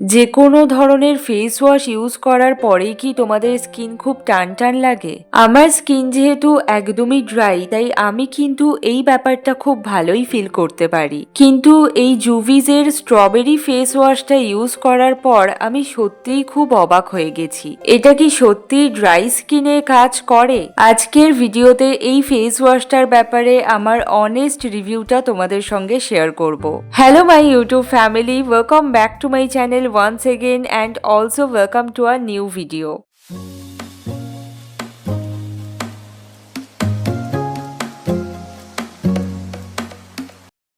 যে কোনো ধরনের ফেস ওয়াশ ইউজ করার পরেই কি তোমাদের স্কিন খুব টান টান লাগে? আমার স্কিন যেহেতু একদমই ড্রাই, তাই আমি কিন্তু এই ব্যাপারটা খুব ভালোই ফিল করতে পারি। কিন্তু এই জুভিজের স্ট্রবেরি ফেস ওয়াশটা ইউজ করার পর আমি সত্যিই খুব অবাক হয়ে গেছি। এটা কি সত্যি ড্রাই স্কিনে কাজ করে? আজকের ভিডিওতে এই ফেস ওয়াশটার ব্যাপারে আমার অনেস্ট রিভিউটা তোমাদের সঙ্গে শেয়ার করব। Hello my YouTube family, welcome back to my channel once again and also welcome to a new video.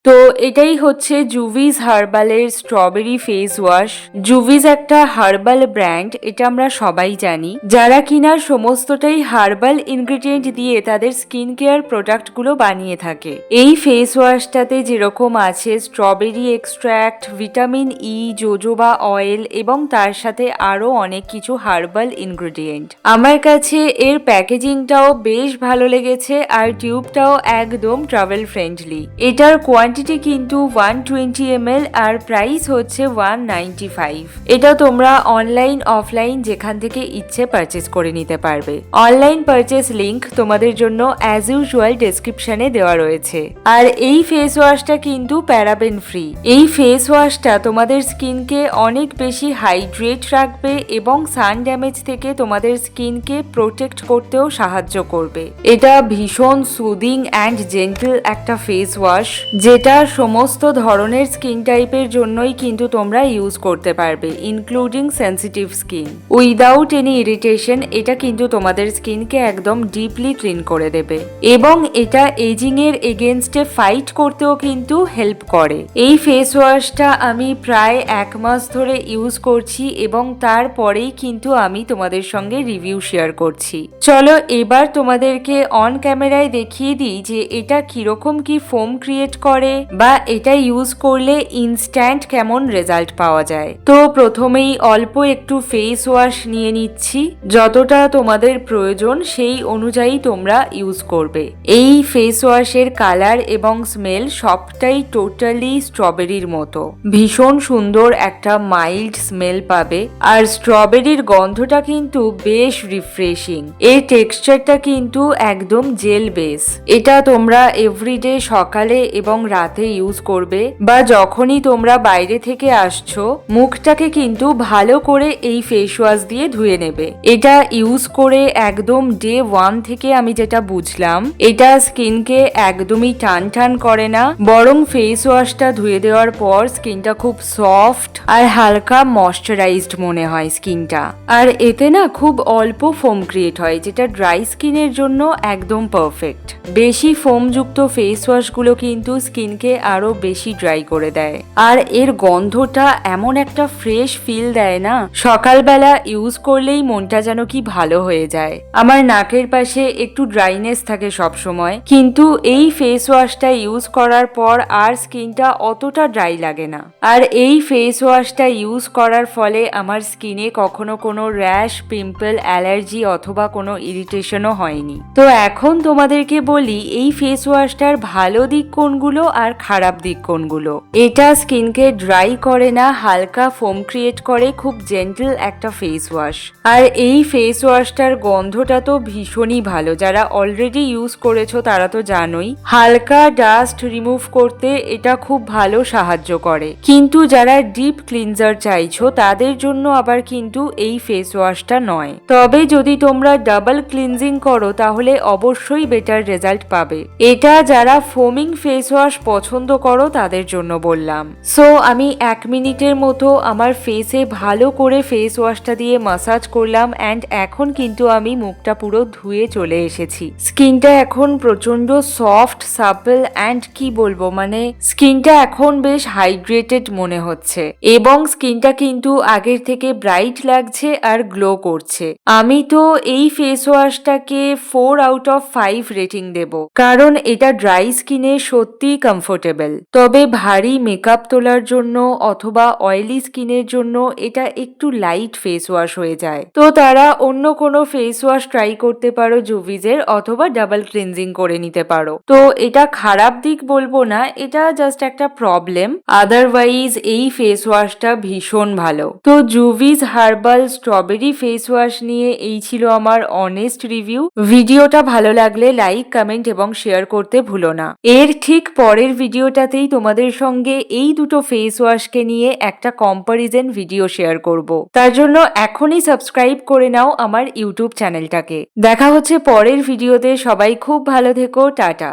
তো এটাই হচ্ছে জুভিজ হার্বালের স্ট্রবেরি ফেস ওয়াশ। জুভিজ একটা হার্বাল ব্র্যান্ড, এটা আমরা সবাই জানি, যারা কিনা সমস্তটাই হার্বাল ইনগ্রিডিয়েন্ট দিয়ে তাদের স্কিন কেয়ার প্রোডাক্টগুলো বানিয়ে থাকে। এই ফেস ওয়াশটাতে যেরকম আছে strawberry extract, vitamin E, jojoba oil এবং তার সাথে আরো অনেক কিছু হার্বাল ইনগ্রিডিয়েন্ট। আমার কাছে এর প্যাকেজিংটাও বেশ ভালো লেগেছে আর টিউবটাও একদম ট্রাভেল ফ্রেন্ডলি। এটার কোয়ান্টিটি কিন্তু 120 ml আর প্রাইস হচ্ছে 195। এটা তোমরা অনলাইন অফলাইন যেখান থেকে ইচ্ছে পারচেস করে নিতে পারবে। অনলাইন পারচেস লিংক তোমাদের জন্য অ্যাজ ইউজুয়াল ডেসক্রিপশনে দেওয়া রয়েছে। আর এই ফেস ওয়াশটা কিন্তু প্যারাবেন ফ্রি। এই ফেস ওয়াশটা তোমাদের স্কিনকে অনেক বেশি হাইড্রেট রাখবে এবং সান ড্যামেজ থেকে তোমাদের স্কিনকে প্রোটেক্ট করতেও সাহায্য করবে। এটা ভীষণ সুদিং অ্যান্ড জেন্টল একটা ফেস ওয়াশ, যেটা সমস্ত ধরনের স্কিন টাইপের জন্যই কিন্তু তোমরা ইউজ করতে পারবে, including sensitive skin. Without any irritation এটা কিন্তু তোমাদের স্কিনকে একদম ডিপলি ক্লিন করে দেবে এবং এটা এজিং এর এগেনস্টে ফাইট করতেও কিন্তু হেল্প করে। এই ফেস ওয়াশটা আমি প্রায় 1 মাস ধরে ইউজ করছি এবং তারপরেই কিন্তু আমি তোমাদের সঙ্গে রিভিউ শেয়ার করছি। চলো এবার তোমাদেরকে অন ক্যামেরায় দেখিয়ে দিই যে এটা কিরকম কি ফোম ক্রিয়েট করে বা এটা ইউজ করলে ইনস্ট্যান্ট কেমন রেজাল্ট পাওয়া যায়। তো প্রথমেই অল্প একটু ফেস ওয়াশ নিয়ে নিচ্ছি, যতটা তোমাদের প্রয়োজন সেই অনুযায়ী তোমরা ইউজ করবে। এই ফেস ওয়াশের কালার এবং স্মেল সবটাই টোটালি স্ট্রবেরির মতো, ভীষণ সুন্দর একটা মাইল্ড স্মেল পাবে আর স্ট্রবেরির গন্ধটা কিন্তু বেশ রিফ্রেশিং। এর টেক্সচারটা কিন্তু একদম জেল বেস। এটা তোমরা এভরিডে সকালে এবং রাতে ইউজ করবে বা যখনই তোমরা বাইরে থেকে আসছো, মুখটাকে কিন্তু ভালো করে এই ফেস ওয়াশ দিয়ে ধুয়ে নেবে। এটা ইউজ করে একদম ডে 1 থেকে আমি যেটা বুঝলাম, এটা স্কিনকে একদমই টান টান করে না, বরং ফেস ওয়াশটা ধুয়ে দেওয়ার পর স্কিনটা খুব সফট আর হালকা ময়শ্চারাইজড মনে হয় স্কিনটা। আর এতে না খুব অল্প ফোম ক্রিয়েট হয়, যেটা ড্রাই স্কিনের জন্য একদম পারফেক্ট। বেশি ফোমযুক্ত ফেস ওয়াশগুলো কিন্তু স্কিনকে আরো বেশি ড্রাই করে দেয় আর এর গন্ধটা এমন একটা ফ্রেশ ফিল দেয় না, সকালবেলা ইউজ করলেই মনটা যেন কি ভালো হয়ে যায়। আমার নাকের পাশে একটু ড্রাইনেস থাকে সব সময়, কিন্তু এই ফেস ওয়াশটা ইউজ করার পর আর স্কিনটা অতটা ড্রাই লাগে না। আর এই ফেস ওয়াশটা ইউজ করার ফলে আমার স্কিনে কখনো কোনো র্যাশ, পিম্পল, অ্যালার্জি অথবা কোনো ইরিটেশনও হয়নি। তো এখন তোমাদেরকে বলি এই ফেস ওয়াশটার ভালো দিক কোনগুলো আর খারাপ দিক কোনগুলো। এটা স্কিনকে ড্রাই করে না, হালকা ফোম ক্রিয়েট করে, খুব জেন্টল একটা ফেস ওয়াশ। আর এই ফেস ওয়াশটার গন্ধটা তো ভীষণই ভালো, যারা অলরেডি ইউজ করেছো তারা তো জানোই। হালকা ডাস্ট রিমুভ করতে এটা খুব ভালো সাহায্য করে, কিন্তু যারা ডিপ ক্লিনজার চাইছো তাদের জন্য আবার কিন্তু এই ফেস ওয়াশটা নয়। তবে যদি তোমরা ডাবল ক্লিনজিং করো তাহলে অবশ্যই বেটার রেজাল্ট পাবে। এটা যারা ফোমিং ফেস ওয়াশ পছন্দ করো তাদের জন্য বললাম। সো আমি 1 মিনিটের মতো আমার ফেসে ভালো করে ফেস ওয়াশটা দিয়ে মাসাজ করলাম অ্যান্ড এখন কিন্তু আমি মুখটা পুরো ধুয়ে চলে এসেছি। স্কিনটা এখন প্রচন্ড সফট, সাপল অ্যান্ড কি বলবো, মানে স্কিনটা এখন বেশ হাইড্রেটেড মনে হচ্ছে এবং স্কিনটা কিন্তু আগের থেকে ব্রাইট লাগছে আর গ্লো করছে। আমি তো এই ফেস ওয়াশটাকে 4 আউট অফ 5 রেটিং দেব, কারণ এটা ড্রাই স্কিনে সত্যি কমফোর্টেবল। তবে ভারী মেকআপ তোলার জন্য অথবা অয়েলি স্কিনের জন্য এটা একটু লাইট ফেস ওয়াশ হয়ে যায়। তো তারা অন্য কোনো ফেস ওয়াশ ট্রাই করতে পারো জুভিজের, অথবা ডাবল ক্লিনজিং করে নিতে পারো। তো এটা খারাপ দিক বলবো না, এটা জাস্ট একটা প্রবলেম। আদারওয়াইজ এই ফেস ওয়াশটা ভীষণ ভালো। তো জুভিজ হার্বাল স্ট্রবেরি ফেস ওয়াশ নিয়ে এই ছিল আমার অনেস্ট রিভিউ। ভিডিওটা ভালো লাগলে লাইক, কমেন্ট এবং শেয়ার করতে ভুলো না। এর ঠিক পরের ভিডিওটাতেই তোমাদের সঙ্গে এই দুটো ফেস ওয়াশকে নিয়ে একটা কম্পারিজন ভিডিও শেয়ার করব। তার জন্য এখনই সাবস্ক্রাইব করে নাও আমার ইউটিউব চ্যানেলটাকে। দেখা হচ্ছে পরের ভিডিওতে। সবাই খুব ভালো থেকো। টাটা।